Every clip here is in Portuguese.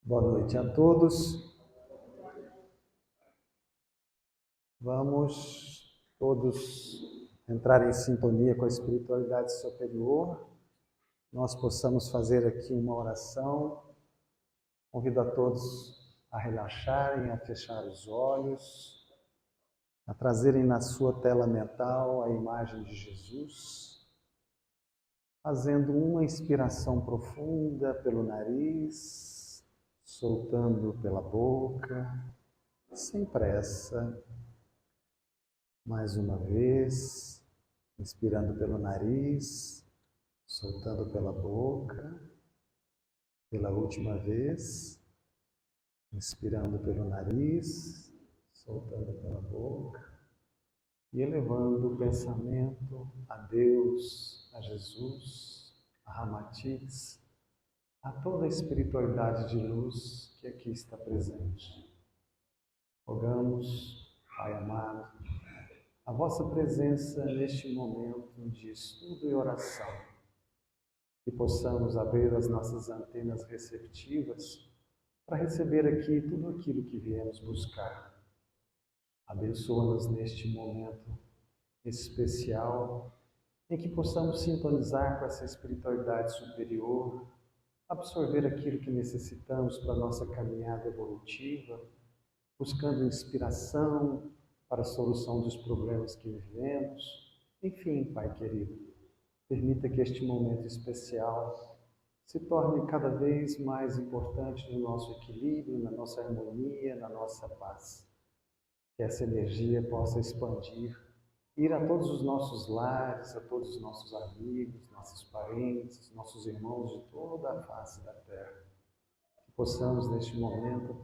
Boa noite a todos. Vamos todos entrar em sintonia com a espiritualidade superior. Nós possamos fazer aqui uma oração. Convido a todos a relaxarem, a fechar os olhos, a trazerem na sua tela mental a imagem de Jesus, fazendo uma inspiração profunda pelo nariz, soltando pela boca, sem pressa. Mais uma vez, inspirando pelo nariz, soltando pela boca. Pela última vez, inspirando pelo nariz, soltando pela boca. E elevando o pensamento a Deus, a Jesus, a Ramatiz, a toda a espiritualidade de luz que aqui está presente. Rogamos, Pai amado, a vossa presença neste momento de estudo e oração, que possamos abrir as nossas antenas receptivas para receber aqui tudo aquilo que viemos buscar. Abençoa-nos neste momento especial em que possamos sintonizar com essa espiritualidade superior, absorver aquilo que necessitamos para a nossa caminhada evolutiva, buscando inspiração para a solução dos problemas que vivemos. Enfim, Pai querido, permita que este momento especial se torne cada vez mais importante no nosso equilíbrio, na nossa harmonia, na nossa paz. Que essa energia possa expandir, ir a todos os nossos lares, a todos os nossos amigos, nossos parentes, nossos irmãos de toda a face da Terra. Que possamos, neste momento,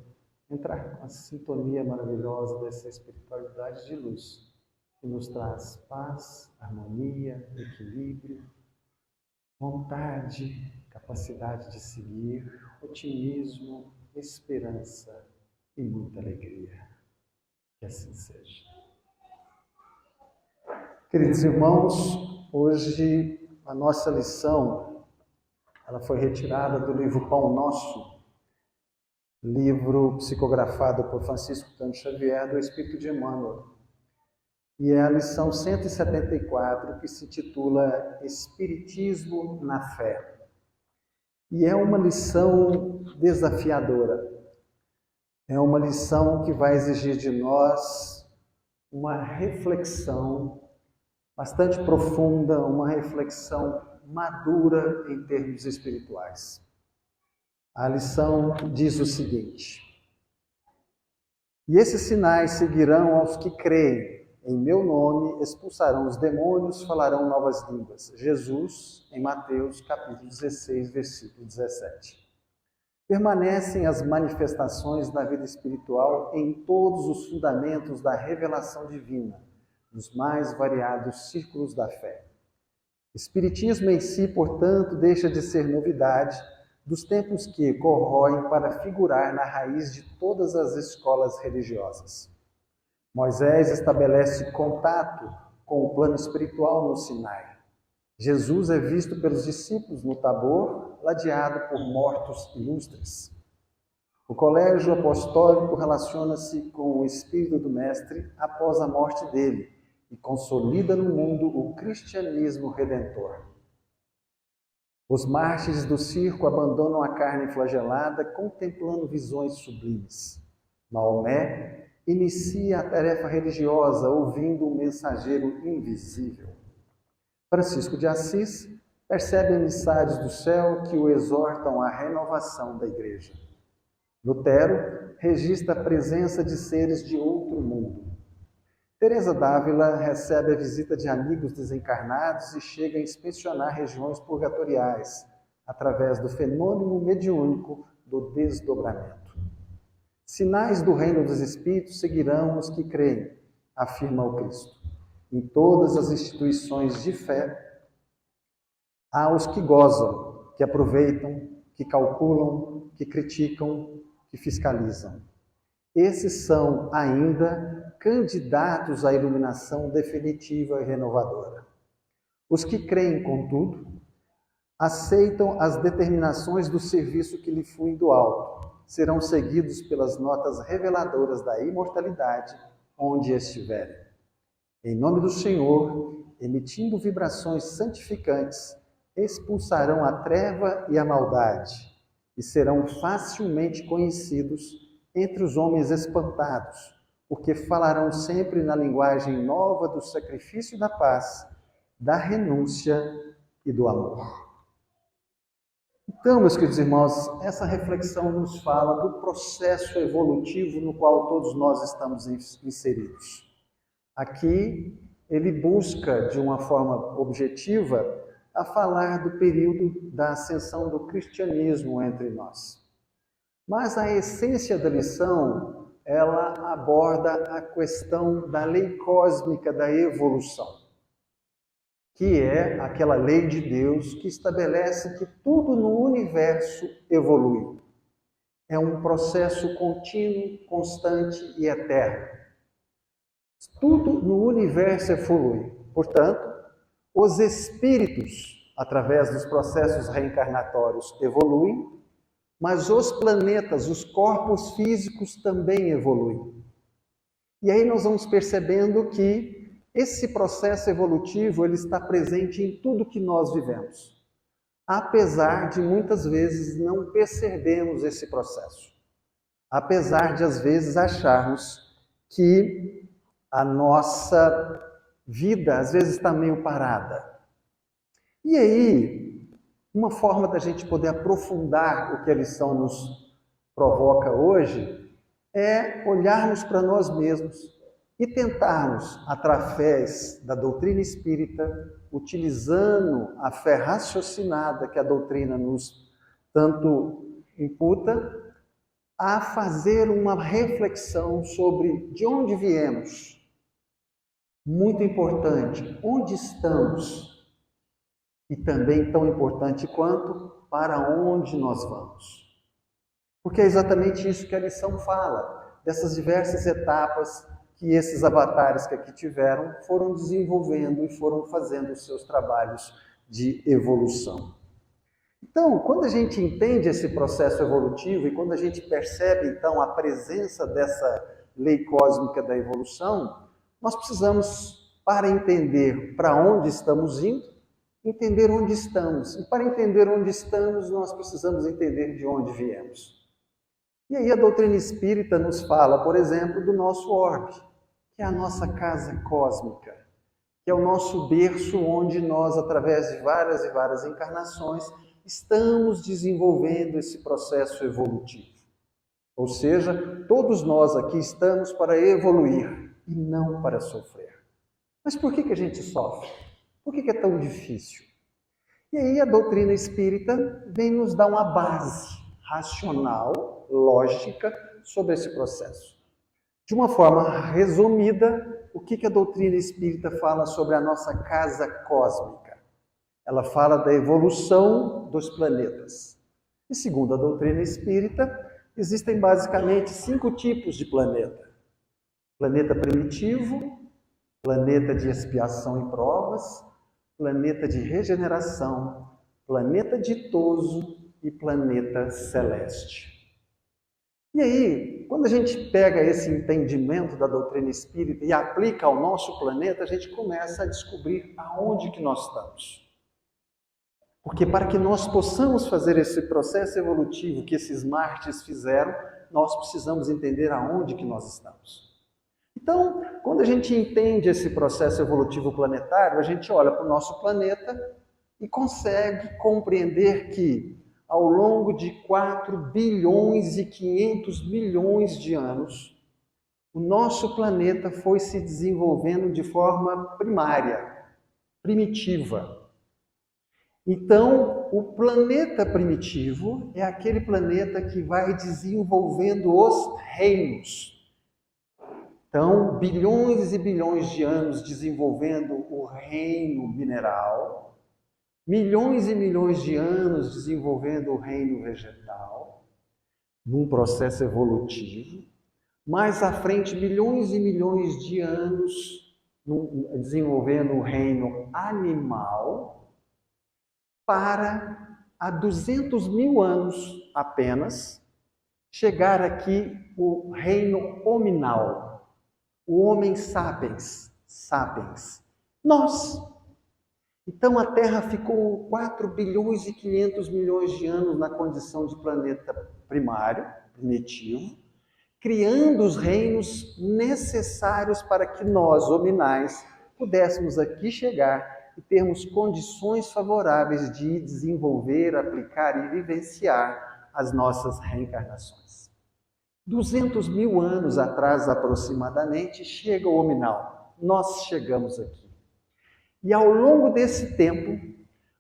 entrar com a sintonia maravilhosa dessa espiritualidade de luz, que nos traz paz, harmonia, equilíbrio, vontade, capacidade de seguir, otimismo, esperança e muita alegria. Que assim seja. Queridos irmãos, hoje a nossa lição ela foi retirada do livro Pão Nosso, livro psicografado por Francisco Cândido Xavier, do Espírito de Emmanuel. E é a lição 174, que se intitula Espiritismo na Fé. E é uma lição desafiadora. É uma lição que vai exigir de nós uma reflexão bastante profunda, uma reflexão madura em termos espirituais. A lição diz o seguinte: e esses sinais seguirão aos que creem. Em meu nome expulsarão os demônios, falarão novas línguas. Jesus, em Mateus, capítulo 16, versículo 17. Permanecem as manifestações da vida espiritual em todos os fundamentos da revelação divina, nos mais variados círculos da fé. Espiritismo em si, portanto, deixa de ser novidade dos tempos que corroem para figurar na raiz de todas as escolas religiosas. Moisés estabelece contato com o plano espiritual no Sinai. Jesus é visto pelos discípulos no Tabor, ladeado por mortos ilustres. O colégio apostólico relaciona-se com o espírito do Mestre após a morte dele e consolida no mundo o cristianismo redentor. Os mártires do circo abandonam a carne flagelada contemplando visões sublimes. Maomé inicia a tarefa religiosa ouvindo um mensageiro invisível. Francisco de Assis percebe emissários do céu que o exortam à renovação da Igreja. Lutero registra a presença de seres de outro mundo. Teresa d'Ávila recebe a visita de amigos desencarnados e chega a inspecionar regiões purgatoriais, através do fenômeno mediúnico do desdobramento. Sinais do reino dos Espíritos seguirão os que creem, afirma o Cristo. Em todas as instituições de fé, há os que gozam, que aproveitam, que calculam, que criticam, que fiscalizam. Esses são ainda candidatos à iluminação definitiva e renovadora. Os que creem, contudo, aceitam as determinações do serviço que lhe fluem do alto, serão seguidos pelas notas reveladoras da imortalidade onde estiverem. Em nome do Senhor, emitindo vibrações santificantes, expulsarão a treva e a maldade e serão facilmente conhecidos entre os homens espantados, porque falarão sempre na linguagem nova do sacrifício da paz, da renúncia e do amor. Então, meus queridos irmãos, essa reflexão nos fala do processo evolutivo no qual todos nós estamos inseridos. Aqui, ele busca, de uma forma objetiva, a falar do período da ascensão do cristianismo entre nós. Mas a essência da lição, ela aborda a questão da lei cósmica da evolução, que é aquela lei de Deus que estabelece que tudo no universo evolui. É um processo contínuo, constante e eterno. Tudo no universo evolui. Portanto, os espíritos, através dos processos reencarnatórios, evoluem, mas os planetas, os corpos físicos também evoluem. E aí nós vamos percebendo que esse processo evolutivo ele está presente em tudo que nós vivemos, apesar de muitas vezes não percebermos esse processo, apesar de às vezes acharmos que a nossa vida às vezes está meio parada. E aí, uma forma da gente poder aprofundar o que a lição nos provoca hoje é olharmos para nós mesmos e tentarmos, através da doutrina espírita, utilizando a fé raciocinada que a doutrina nos tanto imputa, a fazer uma reflexão sobre de onde viemos. Muito importante, onde estamos? E também tão importante quanto para onde nós vamos. Porque é exatamente isso que a lição fala, dessas diversas etapas que esses avatares que aqui tiveram foram desenvolvendo e foram fazendo os seus trabalhos de evolução. Então, quando a gente entende esse processo evolutivo e quando a gente percebe, então, a presença dessa lei cósmica da evolução, nós precisamos, para entender para onde estamos indo, entender onde estamos. E para entender onde estamos, nós precisamos entender de onde viemos. E aí a doutrina espírita nos fala, por exemplo, do nosso orbe, que é a nossa casa cósmica, que é o nosso berço onde nós, através de várias e várias encarnações, estamos desenvolvendo esse processo evolutivo. Ou seja, todos nós aqui estamos para evoluir e não para sofrer. Mas por que a gente sofre? Por que é tão difícil? E aí a doutrina espírita vem nos dar uma base racional, lógica, sobre esse processo. De uma forma resumida, o que a doutrina espírita fala sobre a nossa casa cósmica? Ela fala da evolução dos planetas. E segundo a doutrina espírita, existem basicamente 5 tipos de planeta. Planeta primitivo, planeta de expiação e provas, planeta de regeneração, planeta ditoso e planeta celeste. E aí, quando a gente pega esse entendimento da doutrina espírita e aplica ao nosso planeta, a gente começa a descobrir aonde que nós estamos. Porque para que nós possamos fazer esse processo evolutivo que esses mártires fizeram, nós precisamos entender aonde que nós estamos. Então, quando a gente entende esse processo evolutivo planetário, a gente olha para o nosso planeta e consegue compreender que, ao longo de 4 bilhões e 500 milhões de anos, o nosso planeta foi se desenvolvendo de forma primária, primitiva. Então, o planeta primitivo é aquele planeta que vai desenvolvendo os reinos. Então, bilhões e bilhões de anos desenvolvendo o reino mineral, milhões e milhões de anos desenvolvendo o reino vegetal, num processo evolutivo. Mais à frente, milhões e milhões de anos desenvolvendo o reino animal, para há 200 mil anos apenas chegar aqui o reino hominal, o homem sapiens, nós. Então a Terra ficou 4 bilhões e 500 milhões de anos na condição de planeta primário, primitivo, criando os reinos necessários para que nós, hominais, pudéssemos aqui chegar e termos condições favoráveis de desenvolver, aplicar e vivenciar as nossas reencarnações. 200 mil anos atrás, aproximadamente, chega o hominal. Nós chegamos aqui. E ao longo desse tempo,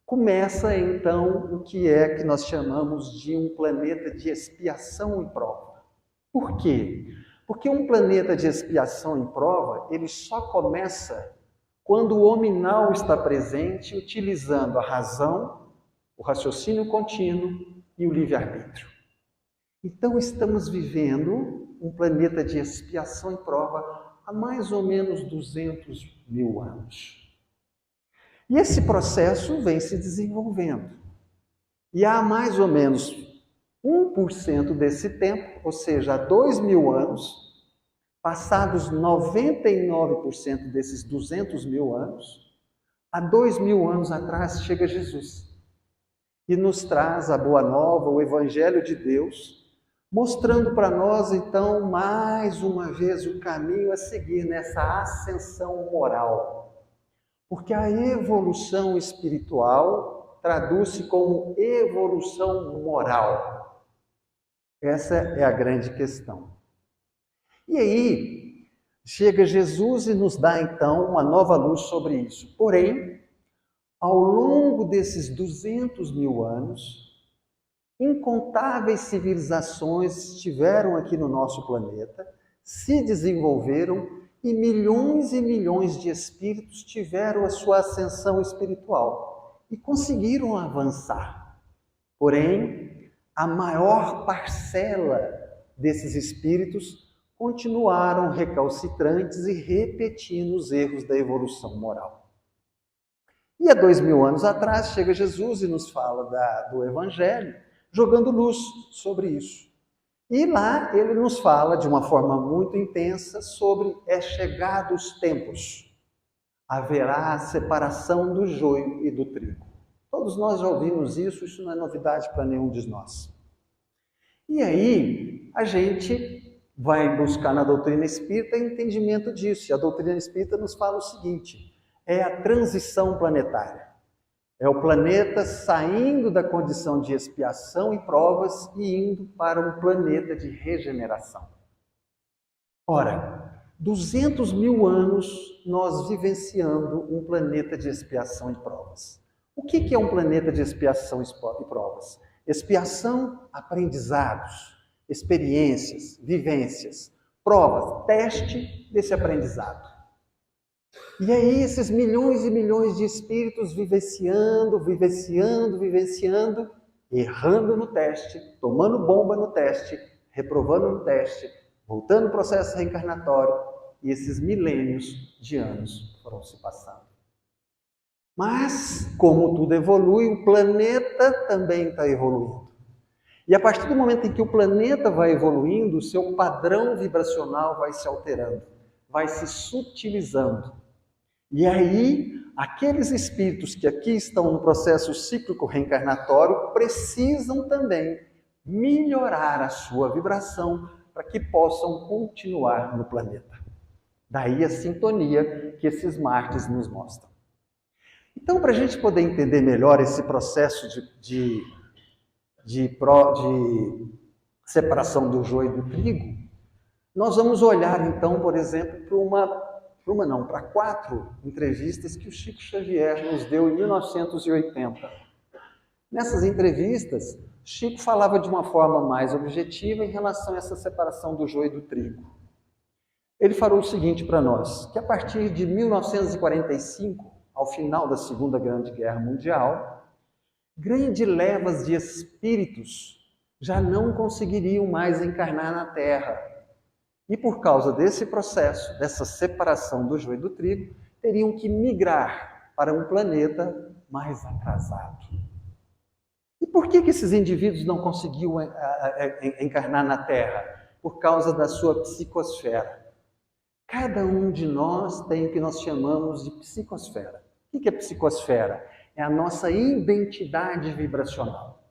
começa então o que nós chamamos de um planeta de expiação e prova. Por quê? Porque um planeta de expiação e prova, ele só começa quando o hominal está presente, utilizando a razão, o raciocínio contínuo e o livre-arbítrio. Então estamos vivendo um planeta de expiação e prova há mais ou menos 200 mil anos. E esse processo vem se desenvolvendo. E há mais ou menos 1% desse tempo, ou seja, há 2 mil anos, passados 99% desses 200 mil anos, há 2 mil anos atrás chega Jesus e nos traz a Boa Nova, o Evangelho de Deus, mostrando para nós, então, mais uma vez o caminho a seguir nessa ascensão moral. Porque a evolução espiritual traduz-se como evolução moral. Essa é a grande questão. E aí, chega Jesus e nos dá então uma nova luz sobre isso. Porém, ao longo desses 200 mil anos, incontáveis civilizações estiveram aqui no nosso planeta, se desenvolveram e milhões de espíritos tiveram a sua ascensão espiritual e conseguiram avançar. Porém, a maior parcela desses espíritos continuaram recalcitrantes e repetindo os erros da evolução moral. E há 2 mil anos atrás chega Jesus e nos fala do Evangelho, jogando luz sobre isso. E lá ele nos fala de uma forma muito intensa sobre chegados os tempos. Haverá a separação do joio e do trigo. Todos nós já ouvimos isso não é novidade para nenhum de nós. E aí a gente vai buscar na doutrina espírita entendimento disso. E a doutrina espírita nos fala o seguinte, é a transição planetária. É o planeta saindo da condição de expiação e provas e indo para um planeta de regeneração. Ora, 200 mil anos nós vivenciando um planeta de expiação e provas. O que é um planeta de expiação e provas? Expiação, aprendizados, experiências, vivências, provas, teste desse aprendizado. E aí esses milhões e milhões de espíritos vivenciando, errando no teste, tomando bomba no teste, reprovando no teste, voltando ao processo reencarnatório, e esses milênios de anos foram se passando. Mas, como tudo evolui, o planeta também está evoluindo. E a partir do momento em que o planeta vai evoluindo, o seu padrão vibracional vai se alterando, vai se sutilizando. E aí, aqueles espíritos que aqui estão no processo cíclico reencarnatório precisam também melhorar a sua vibração para que possam continuar no planeta. Daí a sintonia que esses mártires nos mostram. Então, para a gente poder entender melhor esse processo de separação do joio e do trigo, nós vamos olhar então, por exemplo, para 4 entrevistas que o Chico Xavier nos deu em 1980. Nessas entrevistas, Chico falava de uma forma mais objetiva em relação a essa separação do joio e do trigo. Ele falou o seguinte para nós, que a partir de 1945, ao final da Segunda Grande Guerra Mundial, grandes levas de espíritos já não conseguiriam mais encarnar na Terra. E por causa desse processo, dessa separação do joio e do trigo, teriam que migrar para um planeta mais atrasado. E por que esses indivíduos não conseguiam encarnar na Terra? Por causa da sua psicosfera. Cada um de nós tem o que nós chamamos de psicosfera. O que é psicosfera? É a nossa identidade vibracional.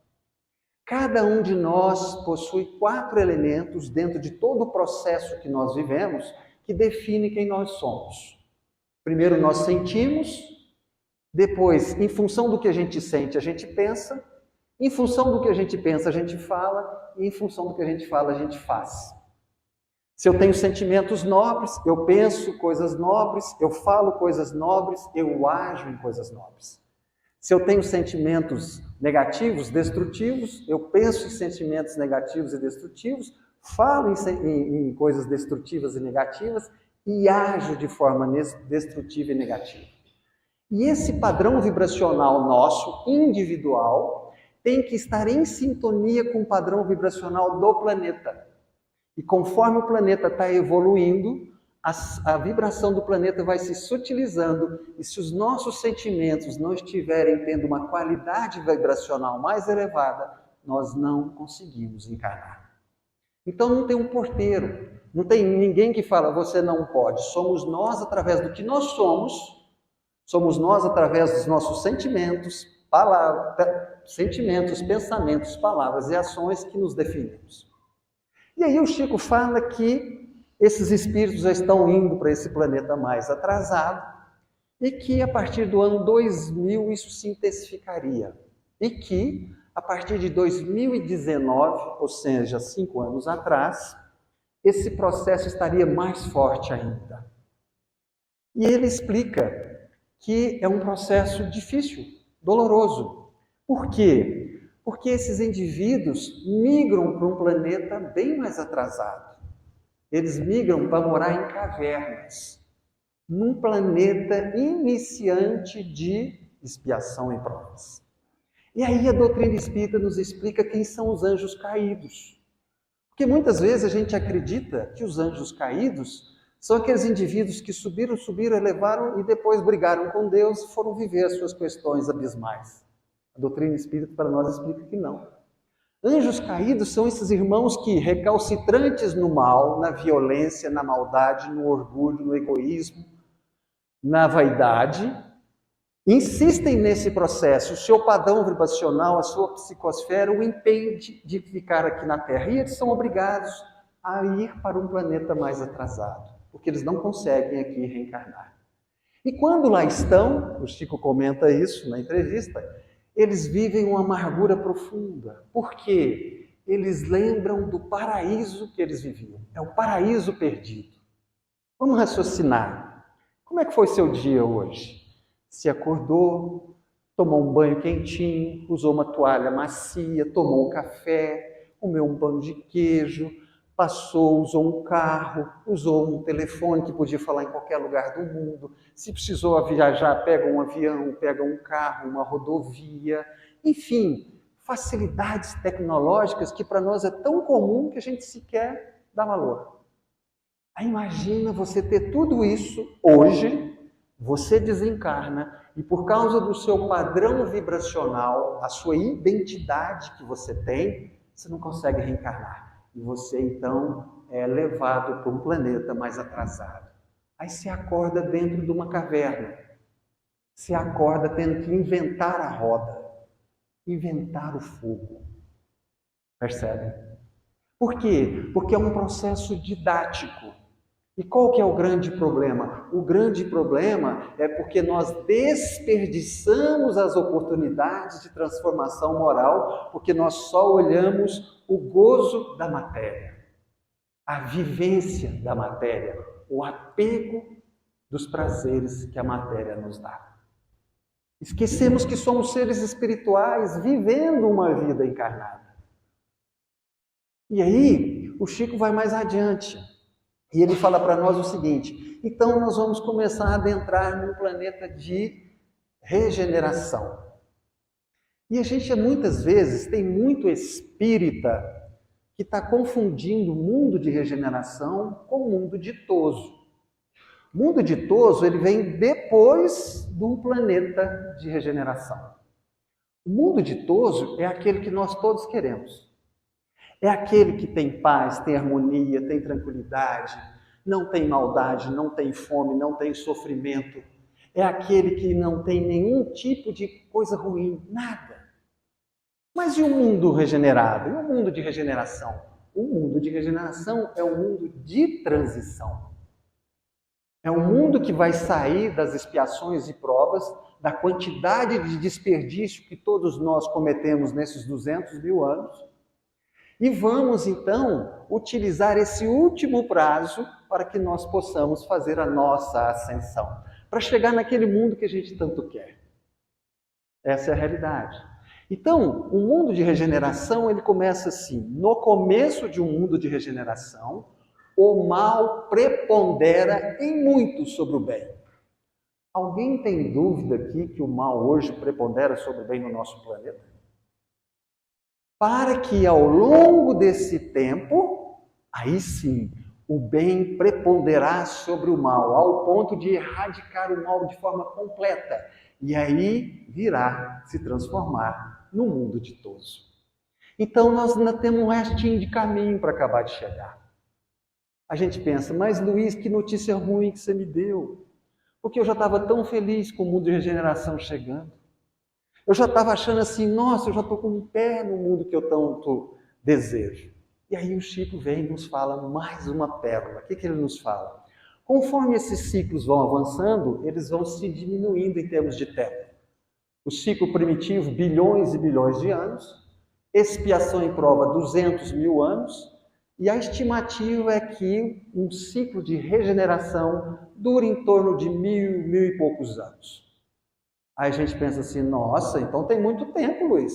Cada um de nós possui 4 elementos dentro de todo o processo que nós vivemos que define quem nós somos. Primeiro nós sentimos, depois, em função do que a gente sente, a gente pensa, em função do que a gente pensa, a gente fala, e em função do que a gente fala, a gente faz. Se eu tenho sentimentos nobres, eu penso coisas nobres, eu falo coisas nobres, eu ajo em coisas nobres. Se eu tenho sentimentos negativos, destrutivos, eu penso em sentimentos negativos e destrutivos, falo em coisas destrutivas e negativas e ajo de forma destrutiva e negativa. E esse padrão vibracional nosso, individual, tem que estar em sintonia com o padrão vibracional do planeta. E conforme o planeta está evoluindo, a vibração do planeta vai se sutilizando, e se os nossos sentimentos não estiverem tendo uma qualidade vibracional mais elevada, nós não conseguimos encarnar. Então não tem um porteiro, não tem ninguém que fala, você não pode. Somos nós através do que nós somos nós através dos nossos sentimentos, pensamentos, palavras e ações que nos definimos. E aí o Chico fala que esses espíritos já estão indo para esse planeta mais atrasado e que a partir do ano 2000 isso se intensificaria. E que a partir de 2019, ou seja, 5 anos atrás, esse processo estaria mais forte ainda. E ele explica que é um processo difícil, doloroso. Por quê? Porque esses indivíduos migram para um planeta bem mais atrasado. Eles migram para morar em cavernas, num planeta iniciante de expiação e provas. E aí a doutrina espírita nos explica quem são os anjos caídos. Porque muitas vezes a gente acredita que os anjos caídos são aqueles indivíduos que subiram, elevaram e depois brigaram com Deus e foram viver as suas questões abismais. A doutrina espírita para nós explica que não. Anjos caídos são esses irmãos que, recalcitrantes no mal, na violência, na maldade, no orgulho, no egoísmo, na vaidade, insistem nesse processo. O seu padrão vibracional, a sua psicosfera o impede de ficar aqui na Terra. E eles são obrigados a ir para um planeta mais atrasado, porque eles não conseguem aqui reencarnar. E quando lá estão, o Chico comenta isso na entrevista, eles vivem uma amargura profunda. Por quê? Eles lembram do paraíso que eles viviam. É o paraíso perdido. Vamos raciocinar. Como é que foi seu dia hoje? Se acordou, tomou um banho quentinho, usou uma toalha macia, tomou um café, comeu um pão de queijo, usou um carro, usou um telefone que podia falar em qualquer lugar do mundo. Se precisou viajar, pega um avião, pega um carro, uma rodovia. Enfim, facilidades tecnológicas que para nós é tão comum que a gente sequer dá valor. Aí imagina você ter tudo isso hoje, você desencarna e por causa do seu padrão vibracional, a sua identidade que você tem, você não consegue reencarnar. E você, então, é levado para um planeta mais atrasado. Aí você acorda dentro de uma caverna. Você acorda tendo que inventar a roda, inventar o fogo. Percebe? Por quê? Porque é um processo didático. E qual que é o grande problema? O grande problema é porque nós desperdiçamos as oportunidades de transformação moral, porque nós só olhamos o gozo da matéria, a vivência da matéria, o apego dos prazeres que a matéria nos dá. Esquecemos que somos seres espirituais vivendo uma vida encarnada. E aí, o Chico vai mais adiante. E ele fala para nós o seguinte, então nós vamos começar a adentrar num planeta de regeneração. E a gente muitas vezes tem muito espírita que está confundindo o mundo de regeneração com o mundo ditoso. O mundo ditoso ele vem depois de um planeta de regeneração. O mundo ditoso é aquele que nós todos queremos. É aquele que tem paz, tem harmonia, tem tranquilidade, não tem maldade, não tem fome, não tem sofrimento. É aquele que não tem nenhum tipo de coisa ruim, nada. Mas e o mundo regenerado? E o mundo de regeneração? O mundo de regeneração é um mundo de transição. É um mundo que vai sair das expiações e provas, da quantidade de desperdício que todos nós cometemos nesses 200 mil anos, e vamos, então, utilizar esse último prazo para que nós possamos fazer a nossa ascensão, para chegar naquele mundo que a gente tanto quer. Essa é a realidade. Então, o mundo de regeneração, ele começa assim. No começo de um mundo de regeneração, o mal prepondera em muito sobre o bem. Alguém tem dúvida aqui que o mal hoje prepondera sobre o bem no nosso planeta? Para que ao longo desse tempo, aí sim, o bem preponderar sobre o mal, ao ponto de erradicar o mal de forma completa. E aí virá se transformar no mundo ditoso. Então nós ainda temos um restinho de caminho para acabar de chegar. A gente pensa, mas Luiz, que notícia ruim que você me deu. Porque eu já estava tão feliz com o mundo de regeneração chegando. Eu já estava achando assim, nossa, eu já estou com um pé no mundo que eu tanto desejo. E aí o Chico vem e nos fala mais uma pérola. O que ele nos fala? Conforme esses ciclos vão avançando, eles vão se diminuindo em termos de tempo. O ciclo primitivo, bilhões e bilhões de anos. Expiação em prova, 200 mil anos. E a estimativa é que um ciclo de regeneração dure em torno de 1.000, 1.000 e poucos anos. Aí a gente pensa assim, nossa, então tem muito tempo, Luiz.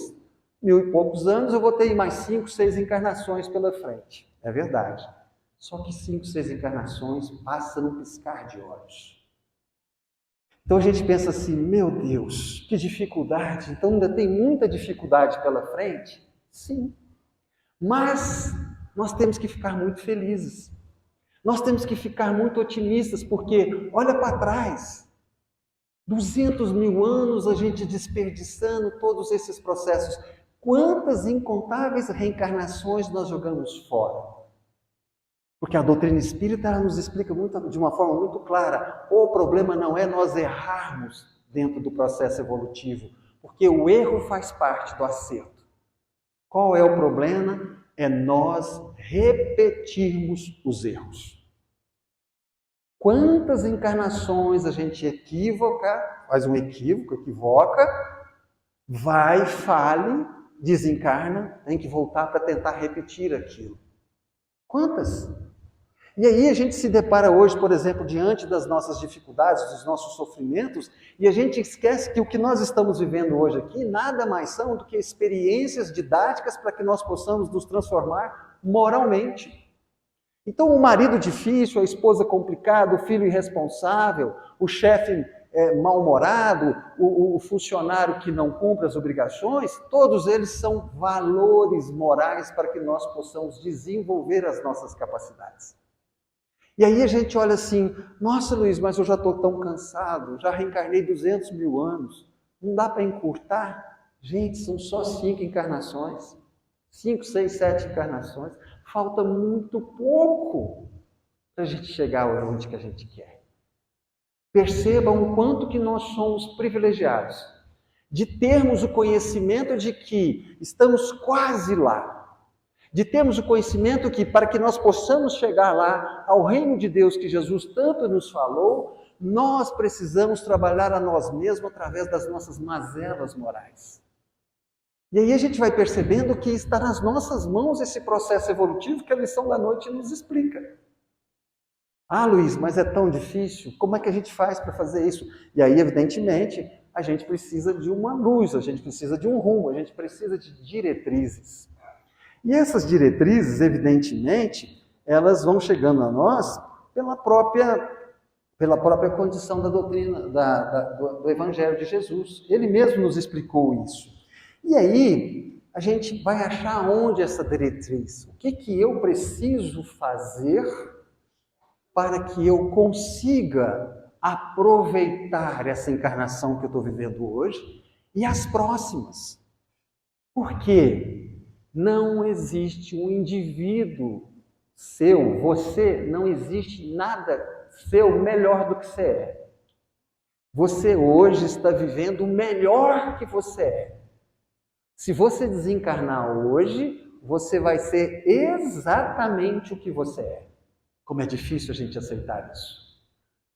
1.000 e poucos anos, eu vou ter mais 5, 6 encarnações pela frente. É verdade. Só que 5, 6 encarnações passa num piscar de olhos. Então a gente pensa assim, meu Deus, que dificuldade. Então ainda tem muita dificuldade pela frente? Sim. Mas nós temos que ficar muito felizes. Nós temos que ficar muito otimistas, porque olha para trás. 200 mil anos a gente desperdiçando todos esses processos. Quantas incontáveis reencarnações nós jogamos fora? Porque a doutrina espírita ela nos explica de uma forma muito clara. O problema não é nós errarmos dentro do processo evolutivo, porque o erro faz parte do acerto. Qual é o problema? É nós repetirmos os erros. Quantas encarnações a gente faz um equívoco, equivoca, vai, fale, desencarna, tem que voltar para tentar repetir aquilo. Quantas? E aí a gente se depara hoje, por exemplo, diante das nossas dificuldades, dos nossos sofrimentos, e a gente esquece que o que nós estamos vivendo hoje aqui nada mais são do que experiências didáticas para que nós possamos nos transformar moralmente. Então, o marido difícil, a esposa complicada, o filho irresponsável, o chefe mal-humorado, o funcionário que não cumpre as obrigações, todos eles são valores morais para que nós possamos desenvolver as nossas capacidades. E aí a gente olha assim, nossa Luiz, mas eu já estou tão cansado, já reencarnei 200 mil anos, não dá para encurtar? Gente, são só 5 encarnações, 5, 6, 7 encarnações, falta muito pouco para a gente chegar onde que a gente quer. Percebam o quanto que nós somos privilegiados de termos o conhecimento de que estamos quase lá. De termos o conhecimento que, para que nós possamos chegar lá, ao reino de Deus que Jesus tanto nos falou, nós precisamos trabalhar a nós mesmos através das nossas mazelas morais. E aí a gente vai percebendo que está nas nossas mãos esse processo evolutivo que a lição da noite nos explica. Ah, Luiz, mas é tão difícil, como é que a gente faz para fazer isso? E aí, evidentemente, a gente precisa de uma luz, a gente precisa de um rumo, a gente precisa de diretrizes. E essas diretrizes, evidentemente, elas vão chegando a nós pela própria condição da doutrina, do Evangelho de Jesus. Ele mesmo nos explicou isso. E aí, a gente vai achar onde essa diretriz, o que eu preciso fazer para que eu consiga aproveitar essa encarnação que eu estou vivendo hoje e as próximas. Porque não existe um indivíduo seu, você, não existe nada seu melhor do que você é. Você hoje está vivendo o melhor que você é. Se você desencarnar hoje, você vai ser exatamente o que você é. Como é difícil a gente aceitar isso.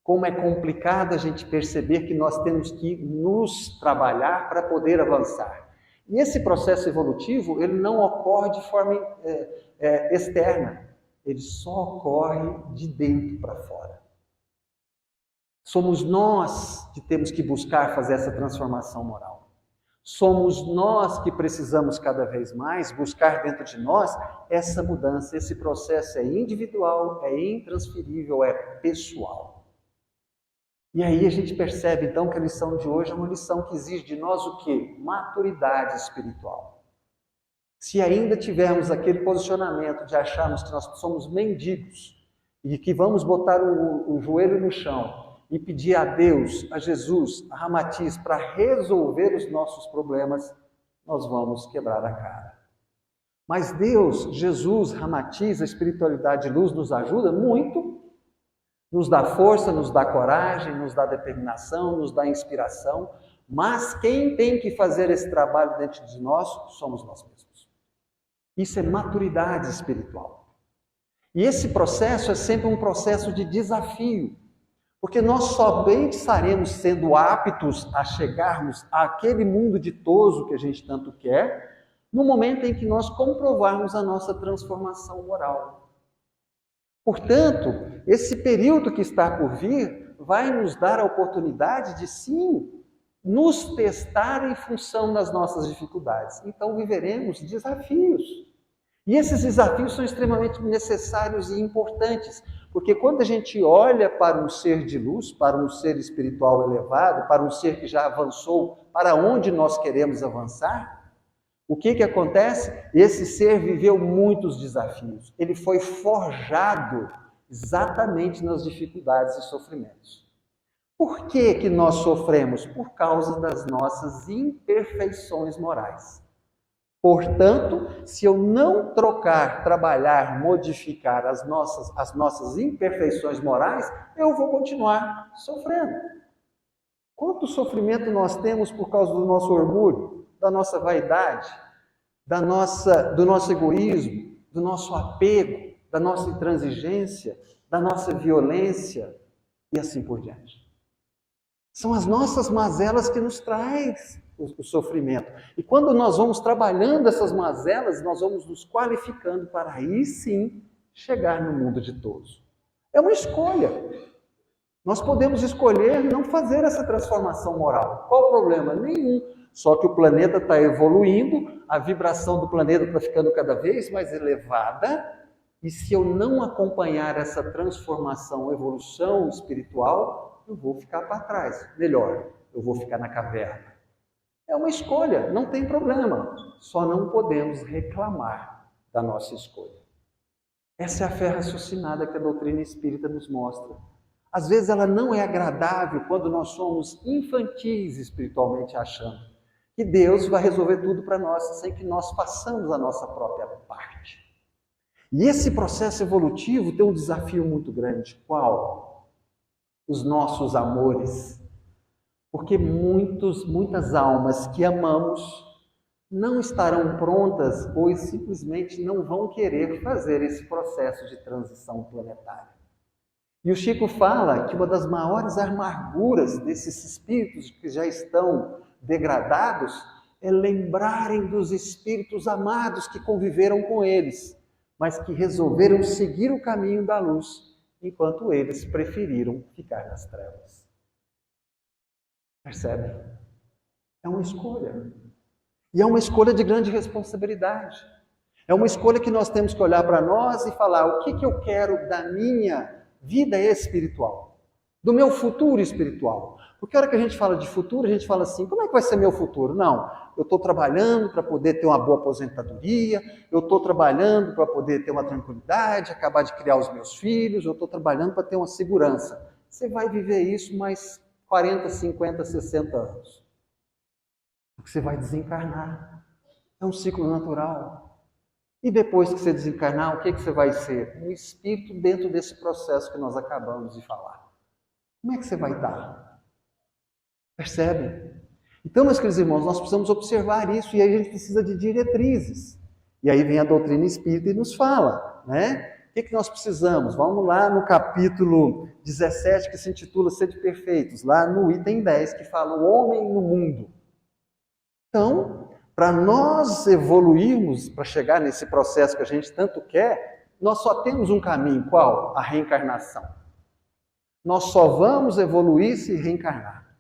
Como é complicado a gente perceber que nós temos que nos trabalhar para poder avançar. E esse processo evolutivo, ele não ocorre de forma externa. Ele só ocorre de dentro para fora. Somos nós que temos que buscar fazer essa transformação moral. Somos nós que precisamos cada vez mais buscar dentro de nós essa mudança. Esse processo é individual, é intransferível, é pessoal. E aí a gente percebe então que a lição de hoje é uma lição que exige de nós o quê? Maturidade espiritual. Se ainda tivermos aquele posicionamento de acharmos que nós somos mendigos e que vamos botar o joelho no chão e pedir a Deus, a Jesus, a Ramatiz para resolver os nossos problemas, nós vamos quebrar a cara. Mas Deus, Jesus, Ramatiz, a espiritualidade de luz nos ajuda muito, nos dá força, nos dá coragem, nos dá determinação, nos dá inspiração, mas quem tem que fazer esse trabalho dentro de nós somos nós mesmos. Isso é maturidade espiritual. E esse processo é sempre um processo de desafio, porque nós somente estaremos sendo aptos a chegarmos àquele mundo ditoso que a gente tanto quer, no momento em que nós comprovarmos a nossa transformação moral. Portanto, esse período que está por vir vai nos dar a oportunidade de, sim, nos testar em função das nossas dificuldades. Então, viveremos desafios. E esses desafios são extremamente necessários e importantes, porque quando a gente olha para um ser de luz, para um ser espiritual elevado, para um ser que já avançou para onde nós queremos avançar, o que acontece? Esse ser viveu muitos desafios. Ele foi forjado exatamente nas dificuldades e sofrimentos. Por que nós sofremos? Por causa das nossas imperfeições morais. Portanto, se eu não trocar, trabalhar, modificar as nossas imperfeições morais, eu vou continuar sofrendo. Quanto sofrimento nós temos por causa do nosso orgulho, da nossa vaidade, do nosso egoísmo, do nosso apego, da nossa intransigência, da nossa violência e assim por diante. São as nossas mazelas que nos traz o sofrimento. E quando nós vamos trabalhando essas mazelas, nós vamos nos qualificando para aí sim chegar no mundo ditoso. É uma escolha. Nós podemos escolher não fazer essa transformação moral. Qual o problema? Nenhum. Só que o planeta está evoluindo, a vibração do planeta está ficando cada vez mais elevada, e se eu não acompanhar essa transformação, evolução espiritual, eu vou ficar para trás. Melhor, eu vou ficar na caverna. É uma escolha, não tem problema. Só não podemos reclamar da nossa escolha. Essa é a fé raciocinada que a doutrina espírita nos mostra. Às vezes ela não é agradável quando nós somos infantis espiritualmente achando que Deus vai resolver tudo para nós sem que nós façamos a nossa própria parte. E esse processo evolutivo tem um desafio muito grande. Qual? Os nossos amores. Porque muitas almas que amamos não estarão prontas ou simplesmente não vão querer fazer esse processo de transição planetária. E o Chico fala que uma das maiores amarguras desses espíritos que já estão degradados é lembrarem dos espíritos amados que conviveram com eles, mas que resolveram seguir o caminho da luz, enquanto eles preferiram ficar nas trevas. Percebe? É uma escolha. E é uma escolha de grande responsabilidade. É uma escolha que nós temos que olhar para nós e falar: o que eu quero da minha vida espiritual? Do meu futuro espiritual? Porque a hora que a gente fala de futuro, a gente fala assim: como é que vai ser meu futuro? Não, eu estou trabalhando para poder ter uma boa aposentadoria, eu estou trabalhando para poder ter uma tranquilidade, acabar de criar os meus filhos, eu estou trabalhando para ter uma segurança. Você vai viver isso mais 40, 50, 60 anos. Porque você vai desencarnar. É um ciclo natural. E depois que você desencarnar, o que você vai ser? Um espírito dentro desse processo que nós acabamos de falar. Como é que você vai estar? Percebe? Então, meus queridos irmãos, nós precisamos observar isso e aí a gente precisa de diretrizes. E aí vem a doutrina espírita e nos fala, né? O que nós precisamos? Vamos lá no capítulo 17, que se intitula Sede Perfeitos, lá no item 10, que fala o homem no mundo. Então, para nós evoluirmos, para chegar nesse processo que a gente tanto quer, nós só temos um caminho, qual? A reencarnação. Nós só vamos evoluir se reencarnar.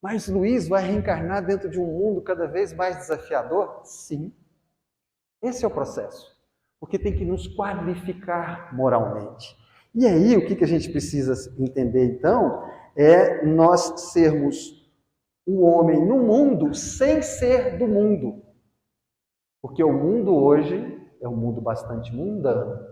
Mas Luiz vai reencarnar dentro de um mundo cada vez mais desafiador? Sim. Esse é o processo. Porque tem que nos qualificar moralmente. E aí, o que a gente precisa entender, então, é nós sermos um homem no mundo sem ser do mundo. Porque o mundo hoje é um mundo bastante mundano.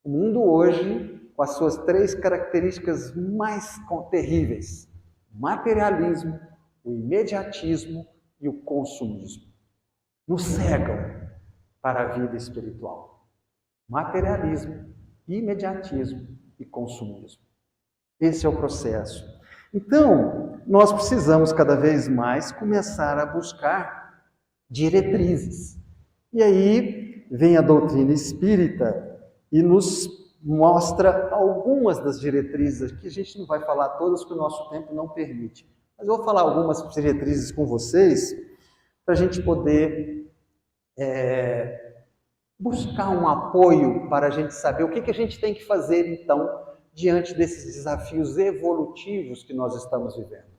O mundo hoje, com as suas 3 características mais terríveis: materialismo, o imediatismo e o consumismo, nos cegam para a vida espiritual. Materialismo, imediatismo e consumismo. Esse é o processo. Então, nós precisamos cada vez mais começar a buscar diretrizes. E aí vem a doutrina espírita e nos mostra algumas das diretrizes, que a gente não vai falar todas, porque o nosso tempo não permite. Mas eu vou falar algumas diretrizes com vocês, para a gente poder buscar um apoio para a gente saber o que a gente tem que fazer, então, diante desses desafios evolutivos que nós estamos vivendo.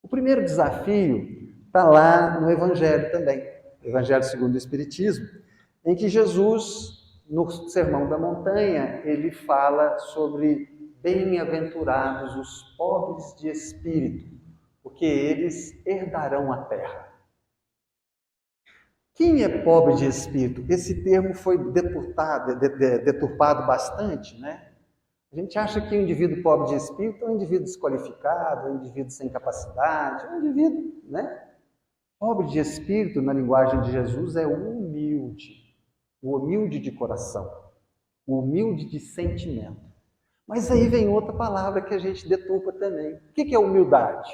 O primeiro desafio está lá no Evangelho também, Evangelho segundo o Espiritismo, em que Jesus, no Sermão da Montanha, ele fala sobre bem-aventurados os pobres de espírito, porque eles herdarão a terra. Quem é pobre de espírito? Esse termo foi deturpado bastante, né? A gente acha que o indivíduo pobre de espírito é um indivíduo desqualificado, é um indivíduo sem capacidade, é um indivíduo, né? Pobre de espírito, na linguagem de Jesus, é o humilde de coração, o humilde de sentimento. Mas aí vem outra palavra que a gente deturpa também. O que é humildade?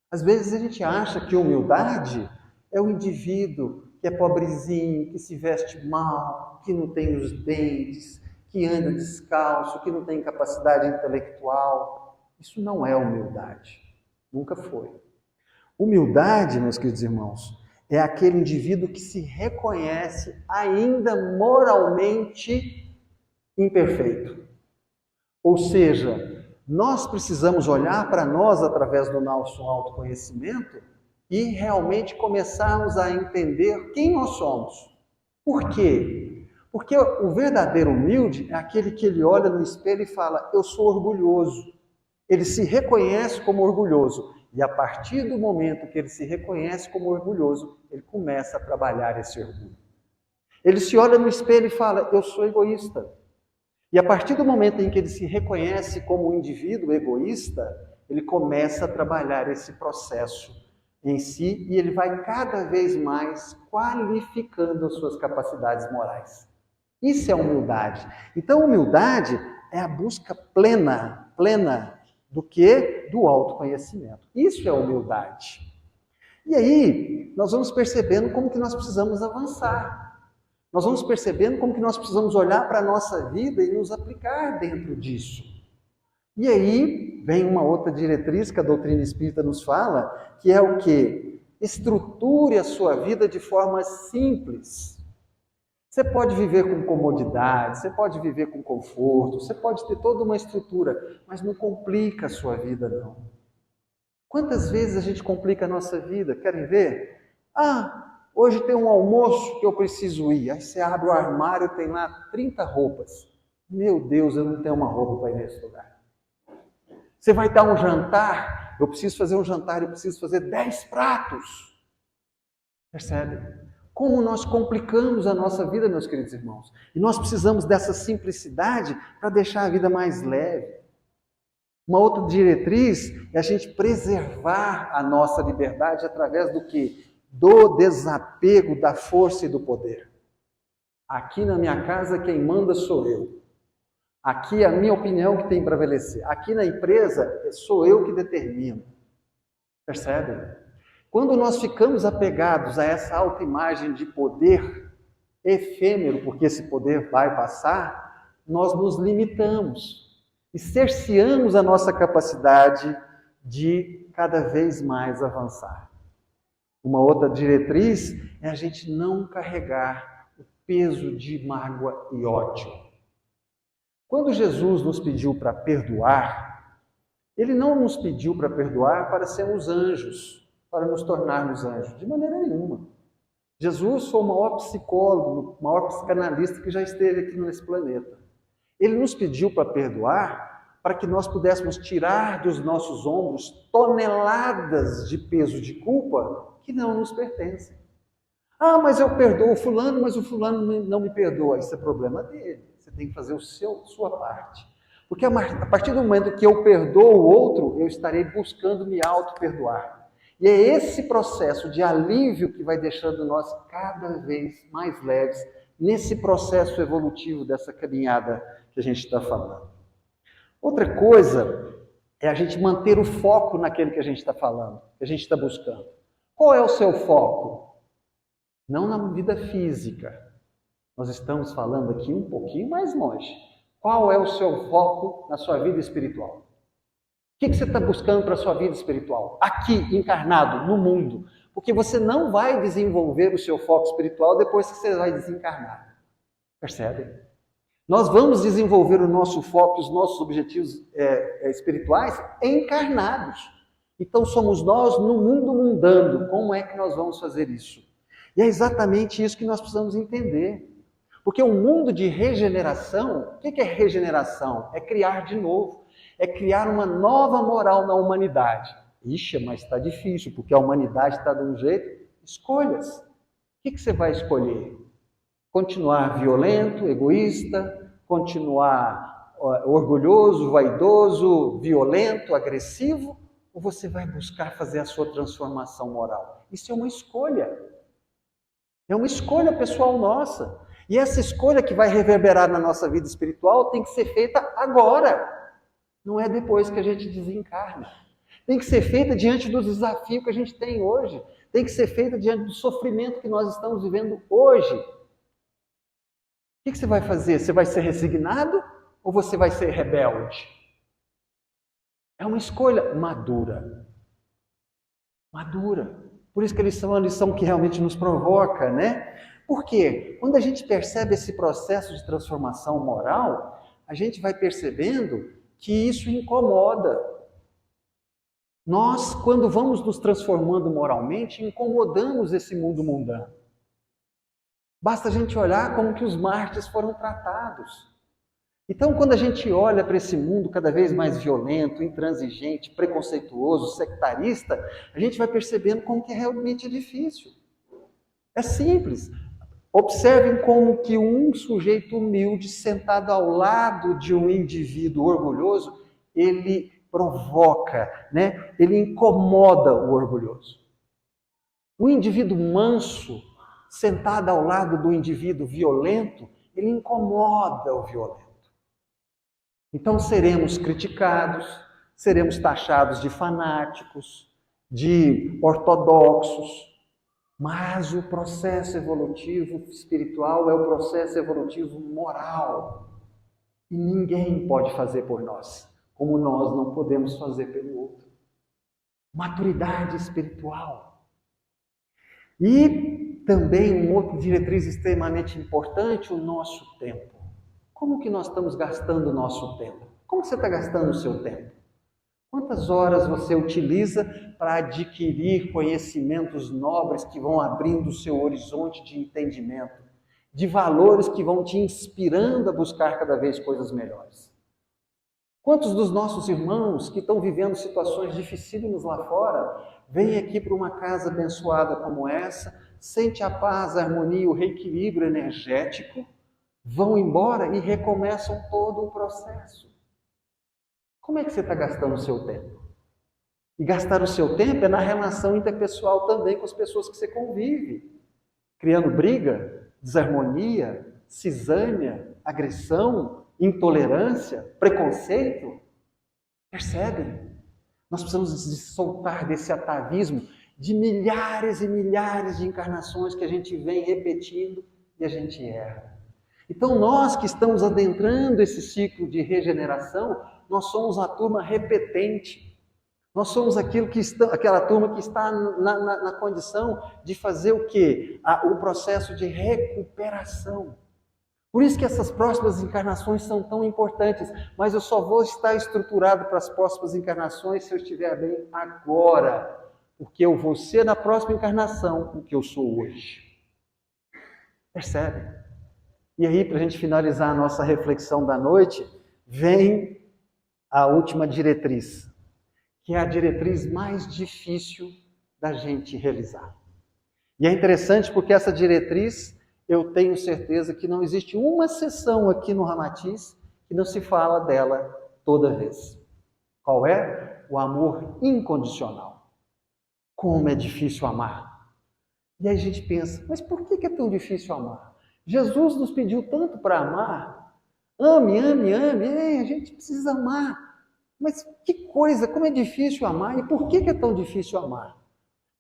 Às vezes a gente acha que humildade é o indivíduo que é pobrezinho, que se veste mal, que não tem os dentes, que anda descalço, que não tem capacidade intelectual. Isso não é humildade. Nunca foi. Humildade, meus queridos irmãos, é aquele indivíduo que se reconhece ainda moralmente imperfeito. Ou seja, nós precisamos olhar para nós através do nosso autoconhecimento e realmente começarmos a entender quem nós somos. Por quê? Porque o verdadeiro humilde é aquele que ele olha no espelho e fala: eu sou orgulhoso. Ele se reconhece como orgulhoso. E a partir do momento que ele se reconhece como orgulhoso, ele começa a trabalhar esse orgulho. Ele se olha no espelho e fala: eu sou egoísta. E a partir do momento em que ele se reconhece como um indivíduo egoísta, ele começa a trabalhar esse processo em si e ele vai cada vez mais qualificando as suas capacidades morais. Isso é humildade. Então, humildade é a busca plena do quê? Do autoconhecimento. Isso é humildade. E aí, nós vamos percebendo como que nós precisamos avançar. Nós vamos percebendo como que nós precisamos olhar para a nossa vida e nos aplicar dentro disso. E aí vem uma outra diretriz que a doutrina espírita nos fala, que é o quê? Estruture a sua vida de forma simples. Você pode viver com comodidade, você pode viver com conforto, você pode ter toda uma estrutura, mas não complica a sua vida, não. Quantas vezes a gente complica a nossa vida? Querem ver? Hoje tem um almoço que eu preciso ir. Aí você abre o armário e tem lá 30 roupas. Meu Deus, eu não tenho uma roupa para ir nesse lugar. Você vai dar um jantar, eu preciso fazer um jantar, eu preciso fazer 10 pratos. Percebe? Como nós complicamos a nossa vida, meus queridos irmãos. E nós precisamos dessa simplicidade para deixar a vida mais leve. Uma outra diretriz é a gente preservar a nossa liberdade através do quê? do desapego da força e do poder. Aqui na minha casa quem manda sou eu. Aqui é a minha opinião que tem para prevalecer. Aqui na empresa sou eu que determino. Percebem? Quando nós ficamos apegados a essa autoimagem de poder efêmero, porque esse poder vai passar, nós nos limitamos e cerceamos a nossa capacidade de cada vez mais avançar. Uma outra diretriz é a gente não carregar o peso de mágoa e ódio. Quando Jesus nos pediu para perdoar, Ele não nos pediu para perdoar para sermos anjos, para nos tornarmos anjos, de maneira nenhuma. Jesus foi o maior psicólogo, o maior psicanalista que já esteve aqui nesse planeta. Ele nos pediu para perdoar para que nós pudéssemos tirar dos nossos ombros toneladas de peso de culpa que não nos pertencem. Ah, mas eu perdoo o fulano, mas o fulano não me perdoa. Isso é problema dele. Você tem que fazer sua parte. Porque a partir do momento que eu perdoo o outro, eu estarei buscando me auto-perdoar. E é esse processo de alívio que vai deixando nós cada vez mais leves nesse processo evolutivo dessa caminhada que a gente está falando. Outra coisa é a gente manter o foco naquele que a gente está falando, que a gente está buscando. Qual é o seu foco? Não na vida física. Nós estamos falando aqui um pouquinho mais longe. Qual é o seu foco na sua vida espiritual? O que você está buscando para a sua vida espiritual? Aqui, encarnado, no mundo. Porque você não vai desenvolver o seu foco espiritual depois que você vai desencarnar. Percebe? Nós vamos desenvolver o nosso foco, os nossos objetivos espirituais encarnados. Então somos nós no mundo mundano. Como é que nós vamos fazer isso? E é exatamente isso que nós precisamos entender. Porque o mundo de regeneração, o que é regeneração? É criar de novo. É criar uma nova moral na humanidade. Ixi, mas está difícil, porque a humanidade está de um jeito. Escolhas. O que você vai escolher? Continuar violento, egoísta, continuar orgulhoso, vaidoso, violento, agressivo? Ou você vai buscar fazer a sua transformação moral? Isso é uma escolha. É uma escolha pessoal nossa. E essa escolha que vai reverberar na nossa vida espiritual tem que ser feita agora. Não é depois que a gente desencarna. Tem que ser feita diante do desafio que a gente tem hoje. Tem que ser feita diante do sofrimento que nós estamos vivendo hoje. O que você vai fazer? Você vai ser resignado ou você vai ser rebelde? É uma escolha madura. Madura. Por isso que eles são uma lição que realmente nos provoca, né? Por quê? Quando a gente percebe esse processo de transformação moral, a gente vai percebendo que isso incomoda. Nós, quando vamos nos transformando moralmente, incomodamos esse mundo mundano. Basta a gente olhar como que os mártires foram tratados. Então, quando a gente olha para esse mundo cada vez mais violento, intransigente, preconceituoso, sectarista, a gente vai percebendo como que realmente é difícil. É simples. Observem como que um sujeito humilde, sentado ao lado de um indivíduo orgulhoso, ele provoca, né? Ele incomoda o orgulhoso. O indivíduo manso, sentado ao lado do indivíduo violento, ele incomoda o violento. Então seremos criticados, seremos taxados de fanáticos, de ortodoxos, mas o processo evolutivo espiritual é o processo evolutivo moral. E ninguém pode fazer por nós, como nós não podemos fazer pelo outro. Maturidade espiritual. E também uma outra diretriz extremamente importante, o nosso tempo. Como que nós estamos gastando o nosso tempo? Como você está gastando o seu tempo? Quantas horas você utiliza para adquirir conhecimentos nobres que vão abrindo o seu horizonte de entendimento, de valores que vão te inspirando a buscar cada vez coisas melhores? Quantos dos nossos irmãos que estão vivendo situações dificílimas lá fora, vêm aqui para uma casa abençoada como essa, sente a paz, a harmonia, o reequilíbrio energético, vão embora e recomeçam todo o processo? Como é que você está gastando o seu tempo? E gastar o seu tempo é na relação interpessoal também com as pessoas que você convive, criando briga, desarmonia, cisânia, agressão, intolerância, preconceito. Percebem? Nós precisamos nos soltar desse atavismo de milhares e milhares de encarnações que a gente vem repetindo e a gente erra. Então, nós que estamos adentrando esse ciclo de regeneração, nós somos a turma repetente. Nós somos aquela turma que está na condição de fazer o quê? O processo de recuperação. Por isso que essas próximas encarnações são tão importantes, mas eu só vou estar estruturado para as próximas encarnações se eu estiver bem agora, porque eu vou ser na próxima encarnação o que eu sou hoje. Percebe? E aí, para a gente finalizar a nossa reflexão da noite, vem a última diretriz, que é a diretriz mais difícil da gente realizar. E é interessante porque essa diretriz, eu tenho certeza que não existe uma sessão aqui no Ramatiz que não se fala dela toda vez. Qual é? O amor incondicional. Como é difícil amar. E aí a gente pensa, mas por que é tão difícil amar? Jesus nos pediu tanto para amar. Ame, ame, ame. A gente precisa amar. Mas que coisa, como é difícil amar. E por que é tão difícil amar?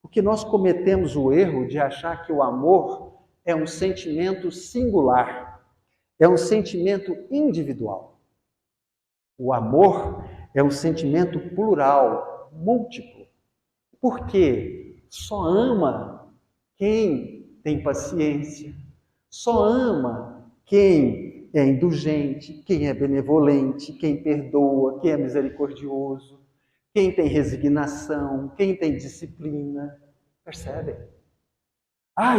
Porque nós cometemos o erro de achar que o amor é um sentimento singular, é um sentimento individual. O amor é um sentimento plural, múltiplo. Porque só ama quem tem paciência, só ama quem é indulgente, quem é benevolente, quem perdoa, quem é misericordioso, quem tem resignação, quem tem disciplina. Percebe?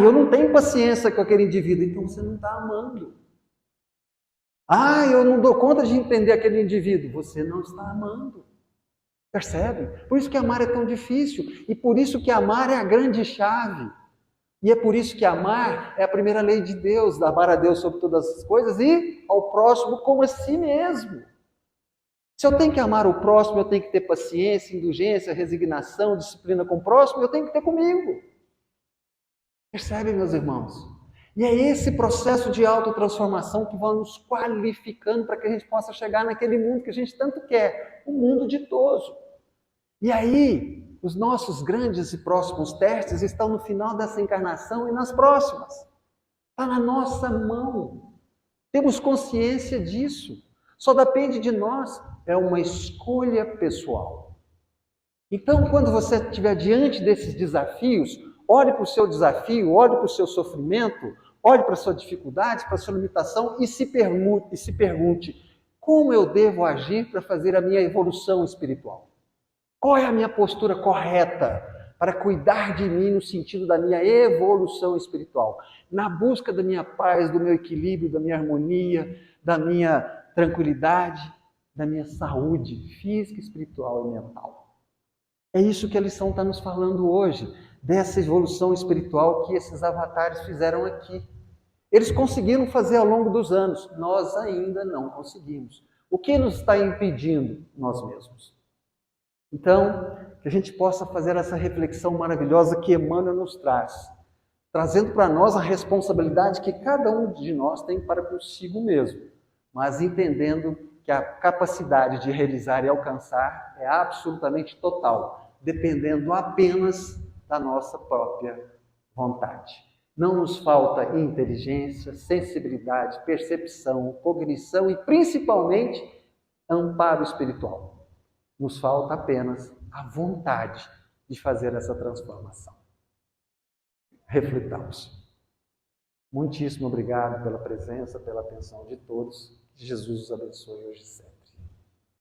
Eu não tenho paciência com aquele indivíduo, então você não está amando. Eu não dou conta de entender aquele indivíduo, você não está amando. Percebe? Por isso que amar é tão difícil, e por isso que amar é a grande chave. E é por isso que amar é a primeira lei de Deus, amar a Deus sobre todas as coisas e ao próximo como a si mesmo. Se eu tenho que amar o próximo, eu tenho que ter paciência, indulgência, resignação, disciplina com o próximo, eu tenho que ter comigo. Percebem, meus irmãos? E é esse processo de autotransformação que vai nos qualificando para que a gente possa chegar naquele mundo que a gente tanto quer, o mundo ditoso. E aí, os nossos grandes e próximos testes estão no final dessa encarnação e nas próximas. Está na nossa mão. Temos consciência disso. Só depende de nós. É uma escolha pessoal. Então, quando você estiver diante desses desafios, olhe para o seu desafio, olhe para o seu sofrimento, olhe para a sua dificuldade, para a sua limitação e se pergunte: como eu devo agir para fazer a minha evolução espiritual? Qual é a minha postura correta para cuidar de mim no sentido da minha evolução espiritual? Na busca da minha paz, do meu equilíbrio, da minha harmonia, da minha tranquilidade, da minha saúde física, espiritual e mental. É isso que a lição está nos falando hoje, dessa evolução espiritual que esses avatares fizeram aqui. Eles conseguiram fazer ao longo dos anos, nós ainda não conseguimos. O que nos está impedindo? Nós mesmos. Então, que a gente possa fazer essa reflexão maravilhosa que Emmanuel nos traz, trazendo para nós a responsabilidade que cada um de nós tem para consigo mesmo, mas entendendo que a capacidade de realizar e alcançar é absolutamente total, dependendo apenas da nossa própria vontade. Não nos falta inteligência, sensibilidade, percepção, cognição e, principalmente, amparo espiritual. Nos falta apenas a vontade de fazer essa transformação. Reflitamos. Muitíssimo obrigado pela presença, pela atenção de todos. Que Jesus os abençoe hoje e sempre.